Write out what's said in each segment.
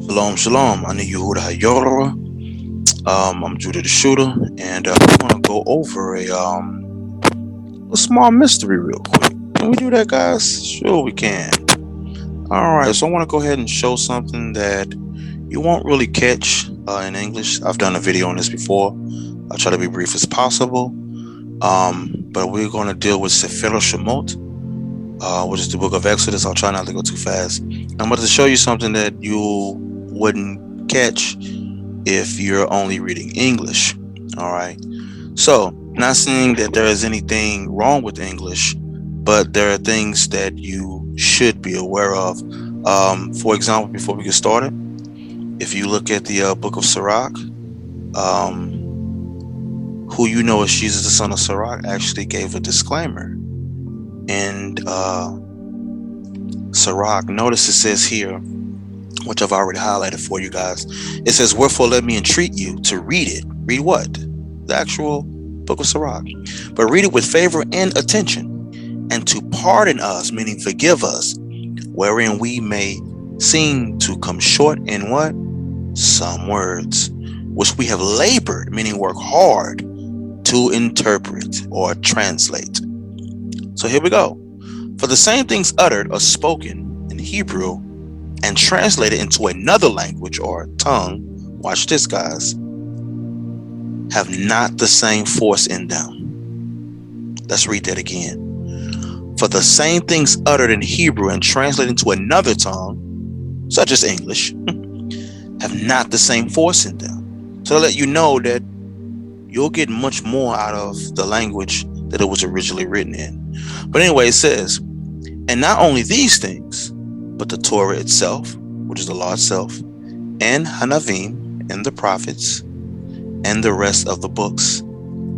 Shalom, shalom. I'm Yehuda Hayorah. I'm Judah the Shooter, and we're gonna go over a small mystery real quick. Can we do that, guys? Sure, we can. All right, so I want to go ahead and show something that you won't really catch in English. I've done a video on this before. I'll try to be brief as possible. But we're going to deal with Sefer Shemot, which is the book of Exodus. I'll try not to go too fast. I'm about to show you something that you wouldn't catch if you're only reading English. All right. So, not saying that there is anything wrong with English, but there are things that you should be aware of. For example, before we get started, if you look at the book of Sirach, who you know as Jesus, the son of Sirach, actually gave a disclaimer. And Sirach, notice it says here, which I've already highlighted for you guys. It says, "Wherefore let me entreat you to read it." Read what? The actual book of Sirach. "But read it with favor and attention, and to pardon us," meaning forgive us, "wherein we may seem to come short in what? Some words, which we have labored," meaning work hard, "to interpret," or translate. So here we go. "For the same things uttered or spoken in Hebrew and translated into another language or tongue," watch this, guys, "have not the same force in them." Let's read that again. "For the same things uttered in Hebrew and translated into another tongue, such as English, have not the same force in them." So to let you know that you'll get much more out of the language that it was originally written in. But anyway, it says, "And not only these things, but the Torah itself," which is the law itself, "and Hanavim, and the prophets, and the rest of the books,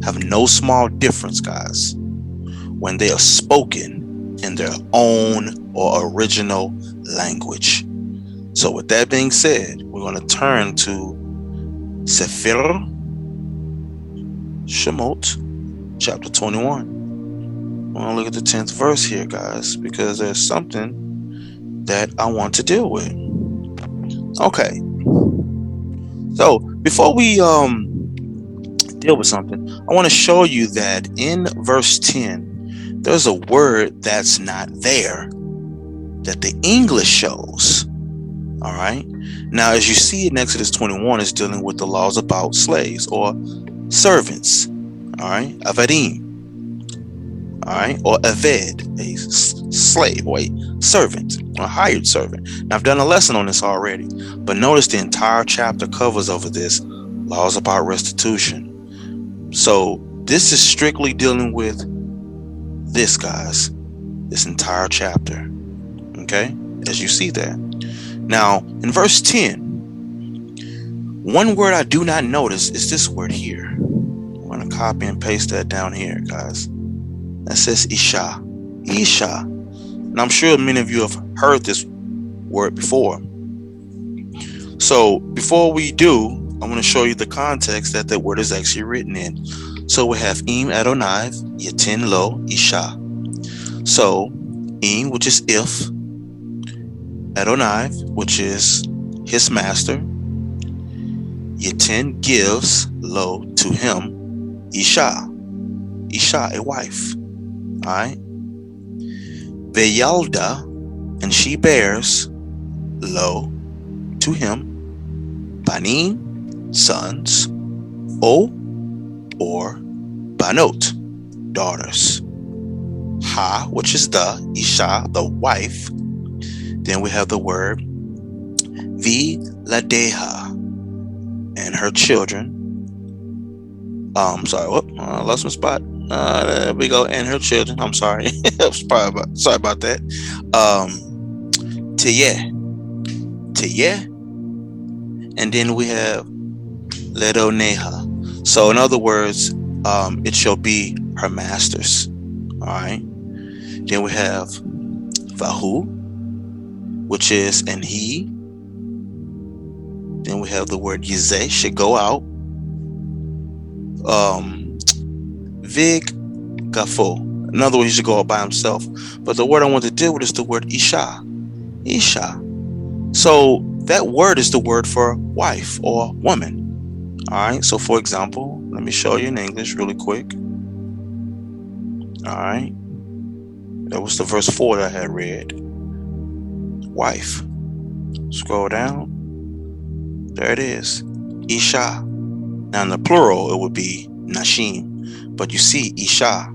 have no small difference," guys, "when they are spoken in their own or original language." So with that being said, we're going to turn to Sefer Shemot, chapter 21. I want to look at the 10th verse here, guys, because there's something that I want to deal with. Okay. So before we deal with something, I want to show you that in verse 10, there's a word that's not there that the English shows. All right. Now, as you see in Exodus 21, it's dealing with the laws about slaves or servants. All right. Avadim. All right. Or aved, a slave or a servant, a hired servant. Now, I've done a lesson on this already, but notice the entire chapter covers over this, laws about restitution. So this is strictly dealing with this, guys, this entire chapter. Okay. As you see that. Now, in verse 10, one word I do not notice is this word here. I'm going to copy and paste that down here, guys. That says Isha. Isha. And I'm sure many of you have heard this word before. So before we do, I want to show you the context that word is actually written in. So we have Im Adonai, Yatin Lo, Isha. So Im, which is if, Adonai, which is his master, Yatin gives, Lo, to him, Isha. Isha, a wife. All right. Veyalda, and she bears, Lo, to him, Banim, sons, O, or Banot, daughters. Ha, which is the, Isha, the wife. Then we have the word Viladeha, and her children. Sorry, I lost my spot. There we go, and her children. I'm sorry. Sorry about that. Tiyeh. And then we have Ledoneha. So in other words, it shall be her masters. All right. Then we have Vahu, which is and he. Then we have the word Yizeh, should go out. Vig Gafo. In other words, he should go out by himself. But the word I want to deal with is the word Isha. Isha. So that word is the word for wife or woman. All right. So, for example, let me show you in English really quick. All right. That was the verse 4 that I had read. Wife. Scroll down. There it is. Isha. Now in the plural, it would be Nashim. But you see Isha,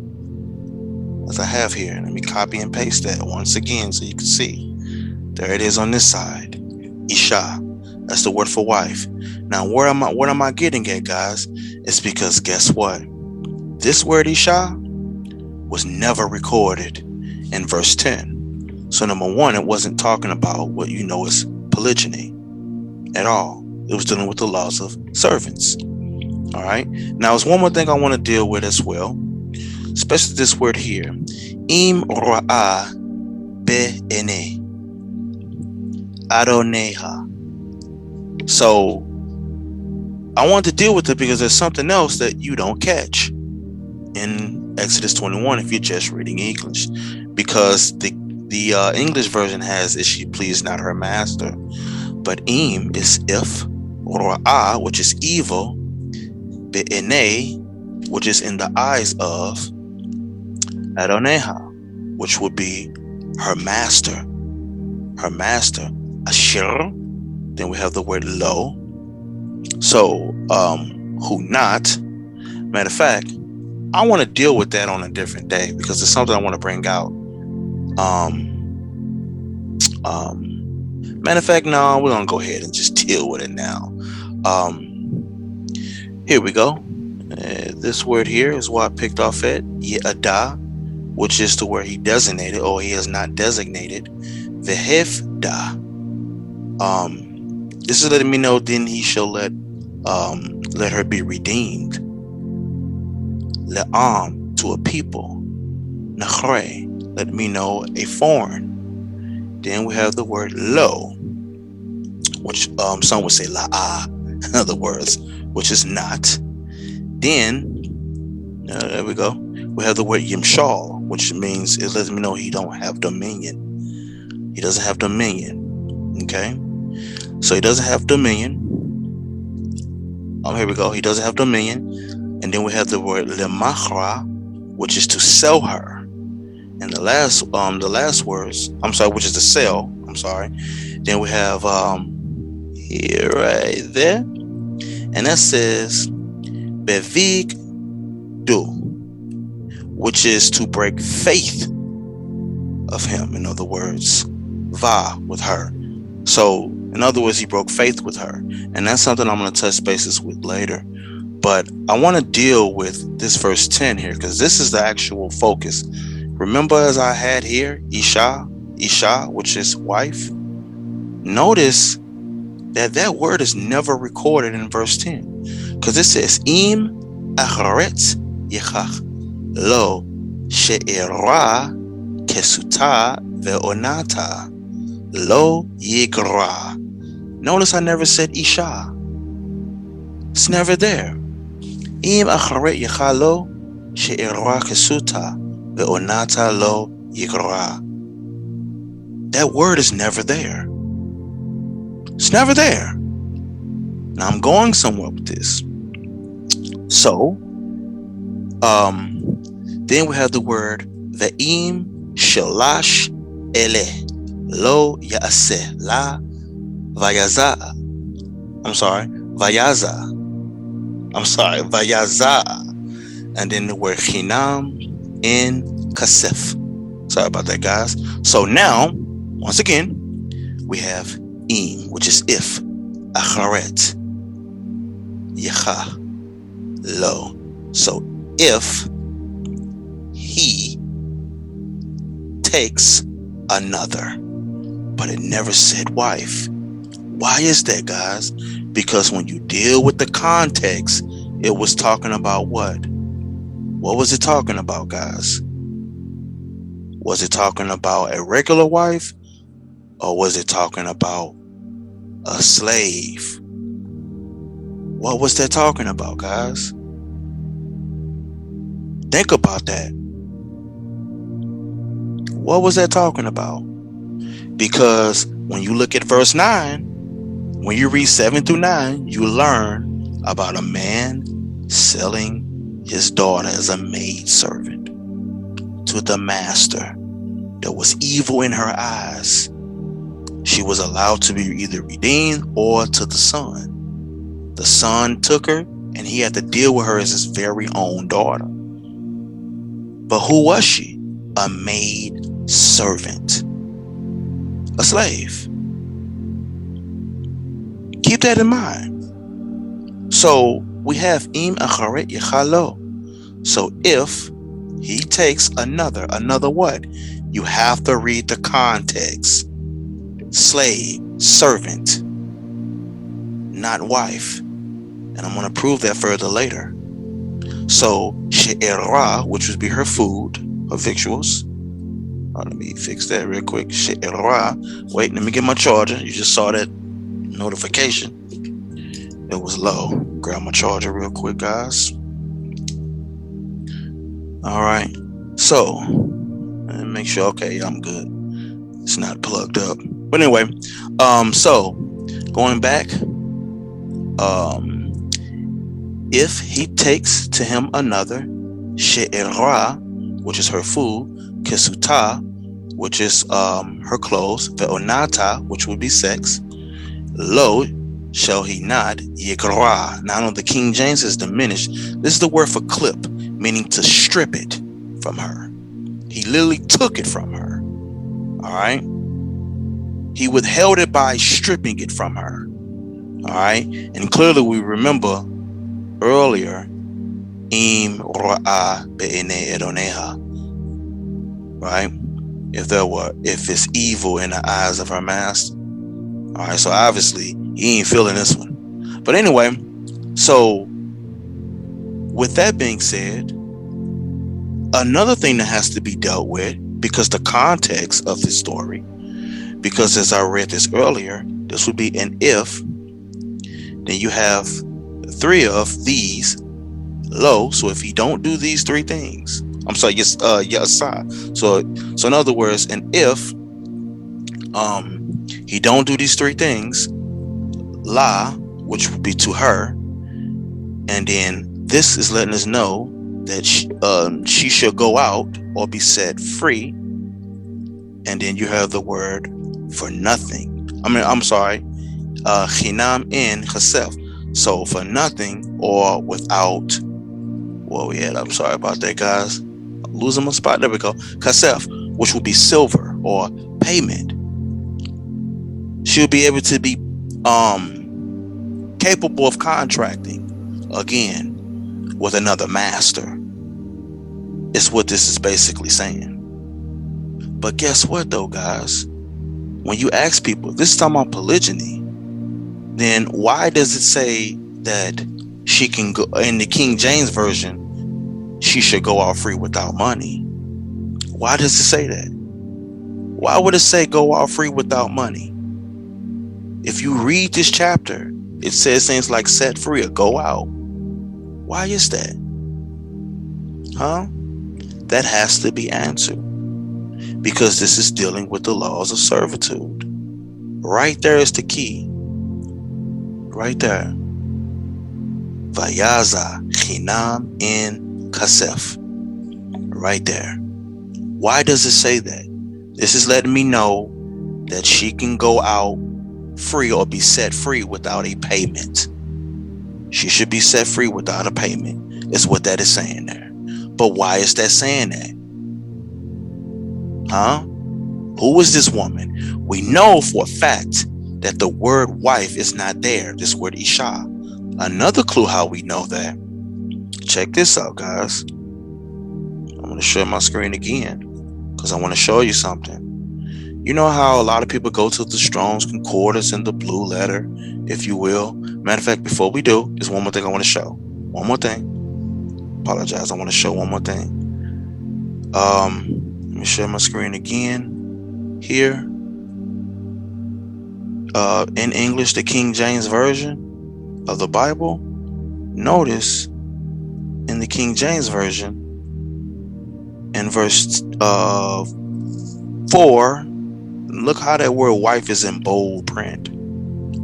as I have here. Let me copy and paste that once again so you can see. There it is on this side. Isha. That's the word for wife. Now, what am I getting at, guys? It's because guess what? This word Isha was never recorded in verse 10. So number one, it wasn't talking about what you know as polygyny at all. It was dealing with the laws of servants. All right. Now, there's one more thing I want to deal with as well, especially this word here. Im ra'a be'ene adoneha. So I want to deal with it because there's something else that you don't catch in Exodus 21 if you're just reading English, because the English version has "Is she pleased not her master," but im is if, ra'ah, which is evil, be'enei, which is in the eyes of, adoneha, which would be her master, asher. Then we have the word lo. So who not. Matter of fact, I want to deal with that on a different day because it's something I want to bring out. Matter of fact, no, we're gonna go ahead and just deal with it now. Here we go. This word here is what I picked off at Ye'ada, which is the word he designated, or he has not designated. Vehefda. This is letting me know then he shall let her be redeemed. Le'am, to a people. Nachre, let me know a foreign. Then we have the word lo, which some would say la'ah, in other words, which is not. Then, there we go. We have the word yimshal, which means it lets me know he don't have dominion. He doesn't have dominion. Okay? So he doesn't have dominion. Here we go. He doesn't have dominion. And then we have the word lemachra, which is to sell her. And the last words, which is to sell. Then we have here right there. And that says bevig do, which is to break faith of him. In other words, va, with her. So, in other words, he broke faith with her. And that's something I'm going to touch bases with later. But I want to deal with this verse 10 here, because this is the actual focus. Remember, as I had here, Isha, which is wife. Notice that word is never recorded in verse 10. Because it says, Im acharetz yechach lo she'era kesuta ve'onata lo yigra. Notice I never said Isha. It's never there. Im acharet yecha lo she'era kesuta ve'onata lo yigra. That word is never there. It's never there. Now I'm going somewhere with this. So, then we have the word ve'im shelash ele lo ya'aseh la vayaza. Vayaza. And then the word chinam in kasef. Sorry about that, guys. So now, once again, we have im, which is if, acharet, yecha, lo. So if he takes another, but it never said wife. Why is that, guys? Because when you deal with the context, it was talking about what? What was it talking about, guys? Was it talking about a regular wife, or was it talking about a slave? What was that talking about, guys? Think about that. What was that talking about? Because when you look at verse 9, when you read 7 through 9, you learn about a man selling his daughter as a maid servant to the master that was evil in her eyes. She was allowed to be either redeemed or to the son. The son took her, and he had to deal with her as his very own daughter. But who was she? A maid servant, a slave. Keep that in mind. So we have im acharet yechalo. So if he takes another what? You have to read the context. Slave, servant, not wife. And I'm going to prove that further later. So she'era, which would be her food, her victuals. Let me fix that real quick. She'era. Wait, let me get my charger. You just saw that notification. It was low. Grab my charger real quick, guys. All right. So, and make sure, okay, I'm good. It's not plugged up. But anyway, so going back, if he takes to him another, she'era, which is her food, kesuta, which is her clothes, ve'onata, which would be sex, lo, shall he not, yikra. Now, I know the King James is diminished. This is the word for clip, meaning to strip it from her. He literally took it from her. All right. He withheld it by stripping it from her. All right. And clearly we remember earlier, im ra'a be'ene edoneha. Right. If it's evil in the eyes of her master. All right. So obviously he ain't feeling this one. But anyway, so with that being said, another thing that has to be dealt with, because the context of this story, because as I read this earlier, this would be an if, then you have 3 of these lo. So if he don't do these 3 things, I'm sorry, yes, so in other words, and if he don't do these 3 things, la, which would be to her, and then this is letting us know that she shall go out or be set free, and then you have the word for nothing. I'm sorry, chinam in chesef. So for nothing or without. Where we at? I'm sorry about that, guys. I'm losing my spot. There we go. Chesef, which would be silver or payment. She'll be able to be capable of contracting again with another master. It's what this is basically saying. But guess what though, guys? When you ask people, this is talking about polygyny, then why does it say that she can go, in the King James Version, she should go out free without money? Why does it say that? Why would it say go out free without money? If you read this chapter, it says things like set free or go out. Why is that? Huh? That has to be answered. Because this is dealing with the laws of servitude. Right there is the key. Right there. Vayaza chinam in kasef. Right there. Why does it say that? This is letting me know that she can go out free or be set free without a payment. She should be set free without a payment. Is what that is saying there. But why is that saying that? Huh? Who is this woman? We know for a fact that the word wife is not there. This word isha. Another clue how we know that. Check this out, guys. I'm going to share my screen again because I want to show you something. You know how a lot of people go to the Strong's Concordance and the Blue Letter, if you will. Matter of fact, before we do, there's one more thing I want to show. One more thing. Apologize. I want to show one more thing. Let me share my screen again. Here. In English, the King James Version of the Bible. Notice in the King James Version, in verse 4, look how that word wife is in bold print.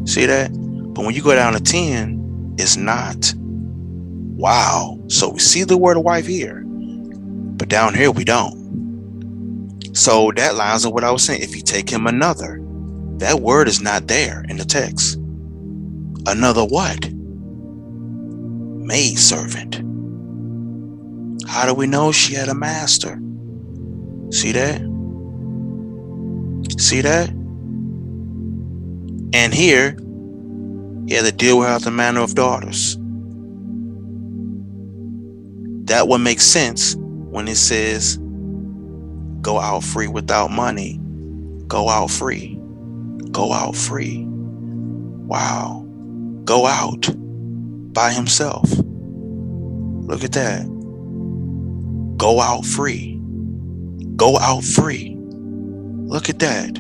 See that? But when you go down to 10, it's not. Wow. So we see the word wife here, but down here we don't. So that lines up what I was saying. If you take him another, that word is not there in the text. Another what? Maid servant. How do we know she had a master? See that? See that? And here, he had to deal with her after the manner of daughters. That would make sense when it says, go out free without money. Go out free. Go out free. Wow. Go out by himself. Look at that. Go out free. Go out free. Look at that.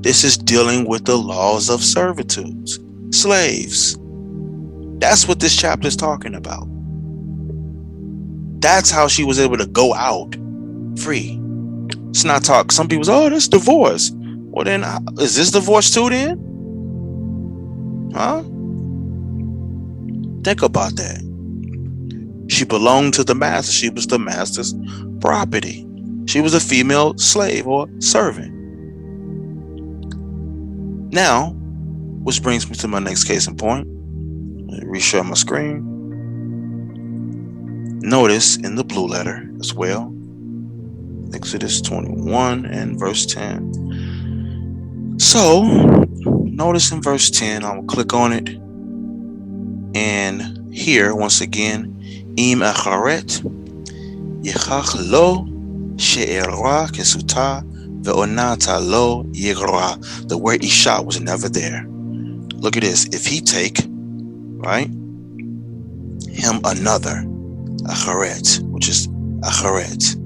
This is dealing with the laws of servitude. Slaves. That's what this chapter is talking about. That's how she was able to go out free. It's not talk. Some people say, oh, that's divorce. Well, then, is this divorce too then? Huh? Think about that. She belonged to the master. She was the master's property. She was a female slave or servant. Now, which brings me to my next case in point. Let me reshare my screen. Notice in the blue letter as well, Exodus 21 and verse 10. So, notice in verse 10, I will click on it. And here, once again, Im acharet, Yechach lo she'era kesuta ve'onata lo yigra. The word Isha was never there. Look at this. If he take, right, him another, acharet, which is acharet,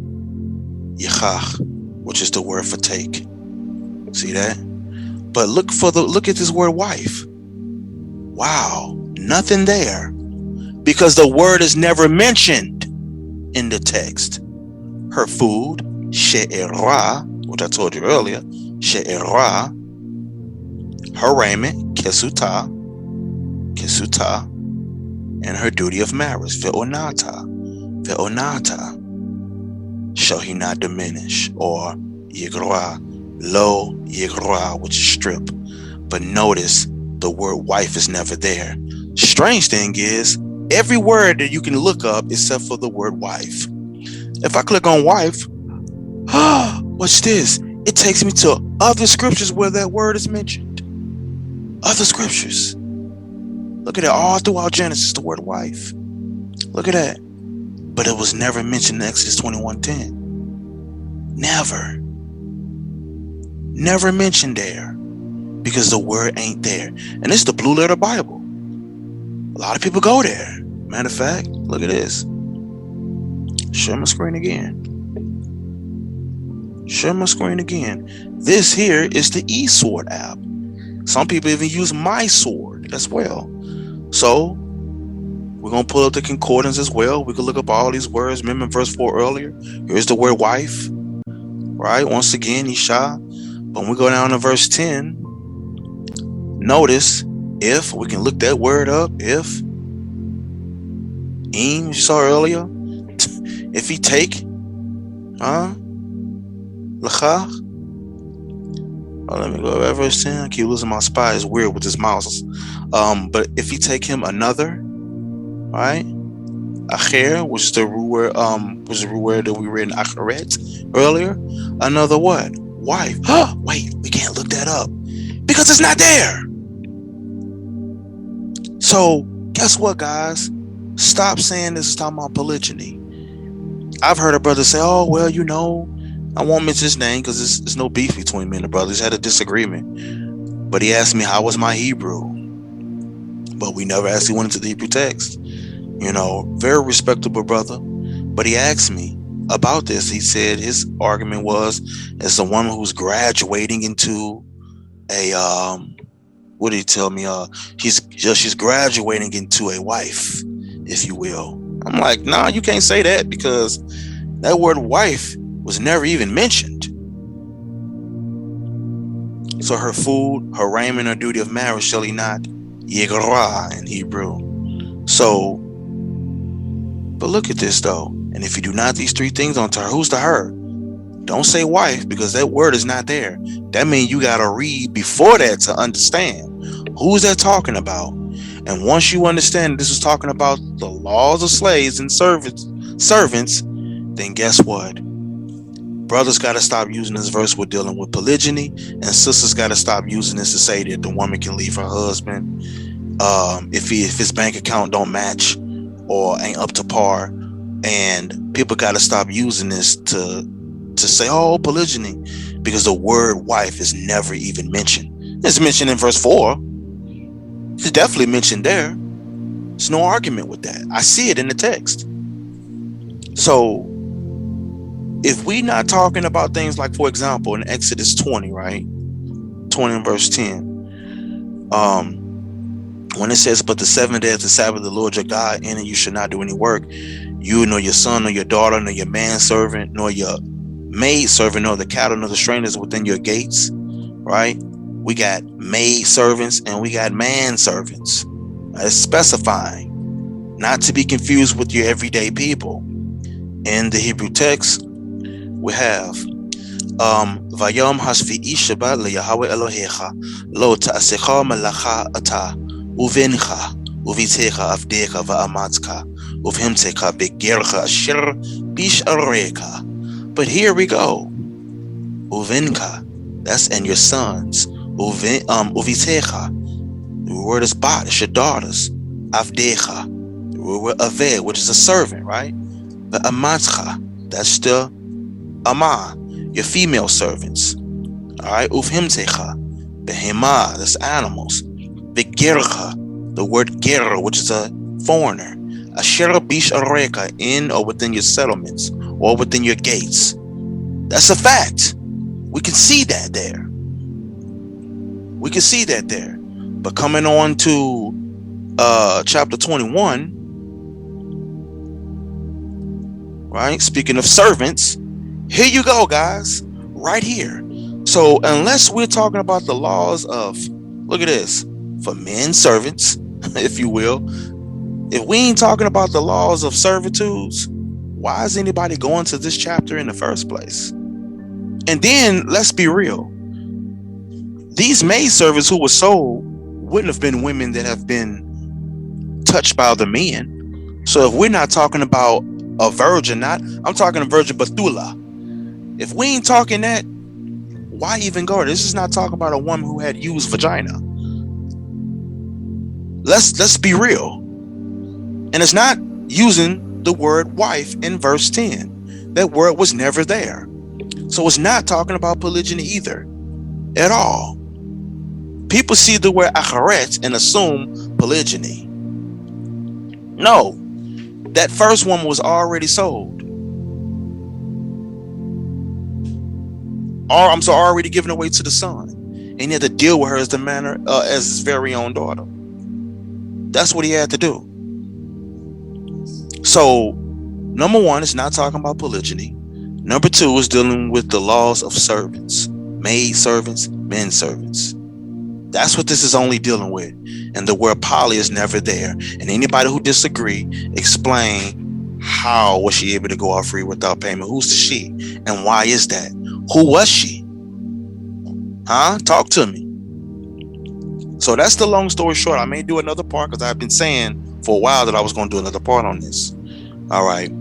Yechach, which is the word for take. See that? But look at this word wife. Wow, nothing there, because the word is never mentioned in the text. Her food, she'era, which I told you earlier, she'era. Her raiment, kesuta, and her duty of marriage, ve'onata, shall he not diminish, or yigra, lo yigra, which is strip. But notice the word wife is never there. Strange thing is, every word that you can look up except for the word wife. If I click on wife, what's this? It takes me to other scriptures where that word is mentioned. Other scriptures. Look at it, all throughout Genesis, the word wife. Look at that. But it was never mentioned in Exodus 21:10. Never. Never mentioned there. Because the word ain't there. And it's the blue letter Bible. A lot of people go there. Matter of fact, look at this. Share my screen again. Share my screen again. This here is the eSword app. Some people even use My Sword as well. So, we're going to pull up the concordance as well. We can look up all these words. Remember verse 4 earlier? Here's the word wife. Right? Once again, Isha. But when we go down to verse 10, notice, if, we can look that word up, if, you saw earlier, if he take, lachach. Oh, let me go back verse 10. I keep losing my spot. It's weird with this mouse. But if he take him another, right? Acher, which is the root word that we read in Acharet earlier. Another what? Wife. Wait, we can't look that up because it's not there. So guess what, guys? Stop saying this is talking about polygyny. I've heard a brother say, oh, well, you know, I won't mention his name because there's no beef between me and the brothers. Had a disagreement. But he asked me, how was my Hebrew? But we never actually went into the Hebrew text. You know, very respectable brother. But he asked me about this. He said his argument was, as a woman who's graduating into a, what did he tell me? She's graduating into a wife, if you will. I'm like, nah, you can't say that because that word wife was never even mentioned. So her food, her raiment, her duty of marriage shall he not yigrah in Hebrew. So, but look at this though. And if you do not these three things unto her, who's the her? Don't say wife, because that word is not there. That means you got to read before that to understand who's that talking about. And once you understand this is talking about the laws of slaves and servants, then guess what? Brothers got to stop using this verse with dealing with polygyny, and sisters got to stop using this to say that the woman can leave her husband if his bank account don't match or ain't up to par. And people got to stop using this to say, oh, polygyny, because the word wife is never even mentioned. It's mentioned in verse 4. It's definitely mentioned there. There's no argument with that. I see it in the text. So if we not talking about things like, for example, in Exodus 20, right? 20 and verse 10. When it says, but the 7th day is the Sabbath of the Lord your God, in it you should not do any work. You nor your son, nor your daughter, nor your manservant, nor your maid servant, nor the cattle, nor the strangers within your gates. Right? We got maid servants and we got manservants. It's specifying, not to be confused with your everyday people. In the Hebrew text, we have Vayom hasvi'i Shabbat leYahweh Elohecha lo ta'asecha malacha ata uvencha uvitecha avdecha va'amatzka uvhimtecha begercha asher bishareka. But here we go. Uvenka, that's and your sons. Uvitecha, the word is bat, it's your daughters. Avdecha, the word aved, which is a servant, right? The amatzcha, that's the ama, your female servants. All right, uvhimtecha, behema, that's animals. Begercha, the word ger, which is a foreigner. Asher bishareka, in or within your settlements or within your gates. That's a fact. We can see that there. We can see that there. But coming on to chapter 21, right? Speaking of servants, here you go, guys. Right here. So unless we're talking about the laws of, look at this, for men servants, if you will, if we ain't talking about the laws of servitudes, why is anybody going to this chapter in the first place? And then let's be real. These maidservants who were sold wouldn't have been women that have been touched by other men. So if we're not talking about a virgin, I'm talking a virgin Bethula. If we ain't talking that, why even go? This is not talking about a woman who had used vagina. Let's be real. And it's not using the word wife in verse 10. That word was never there. So it's not talking about polygyny either, at all. People see the word acharet and assume polygyny. No, that first woman was already sold. Or already given away to the son. And he had to deal with her as as his very own daughter. That's what he had to do. So, number one, it's not talking about polygyny. Number two is dealing with the laws of servants, maid servants, men servants. That's what this is only dealing with. And the word poly is never there. And anybody who disagree, explain how was she able to go out free without payment? Who's the she? And why is that? Who was she? Huh? Talk to me. So that's the long story short. I may do another part because I've been saying for a while that I was going to do another part on this. All right.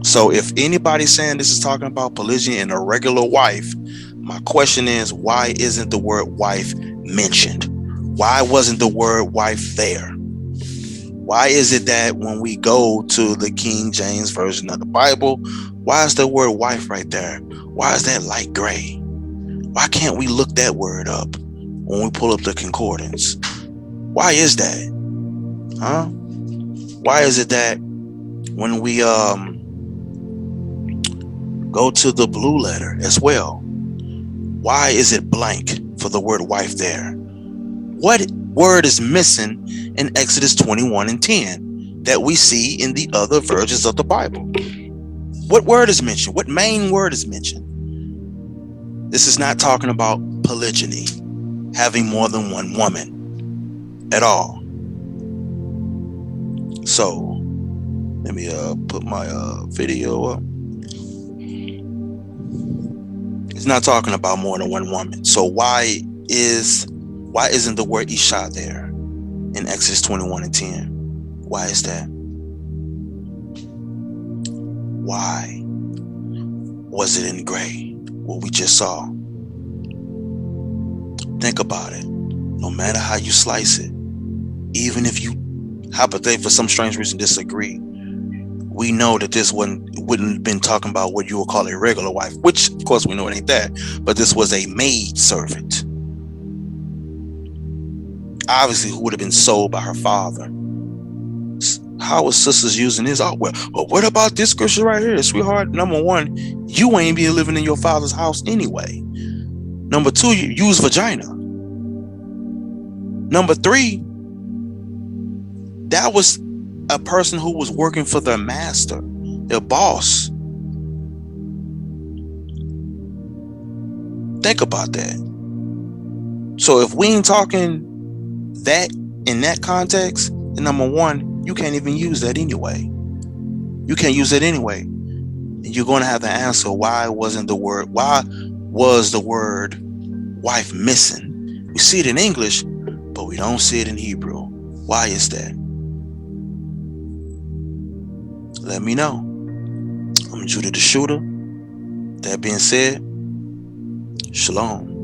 So if anybody's saying this is talking about polygyny and a regular wife, my question is, why isn't the word wife mentioned? Why wasn't the word wife there? Why is it that when we go to the King James Version of the Bible, why is the word wife right there? Why is that light gray? Why can't we look that word up when we pull up the concordance? Why is that? Huh? Why is it that when we go to the blue letter as well, why is it blank for the word wife there? What word is missing in Exodus 21 and 10 that we see in the other versions of the Bible? What word is mentioned? What main word is mentioned? This is not talking about polygyny. having more than one woman at all. So let me put my video up. It's not talking about more than one woman. So why isn't the word Isha there in Exodus 21:10? Why is that? Why was it in gray? What we just saw. Think about it. No matter how you slice it, even if you hypothetically for some strange reason disagree, we know that this wouldn't have been talking about what you would call a regular wife, which of course we know it ain't that, but this was a maid servant, obviously, who would have been sold by her father. How was sisters using this? Oh, well, what about this scripture right here, sweetheart? Number one, you ain't been living in your father's house anyway. Number two, you use vagina. Number three, that was a person who was working for their master, their boss. Think about that. So if we ain't talking that in that context, then number one, you can't even use that anyway. You can't use it anyway. And you're going to have to answer why was the word wife missing? We see it in English, but we don't see it in Hebrew. Why is that? Let me know. I'm Shootah the Shootah. That being said, shalom.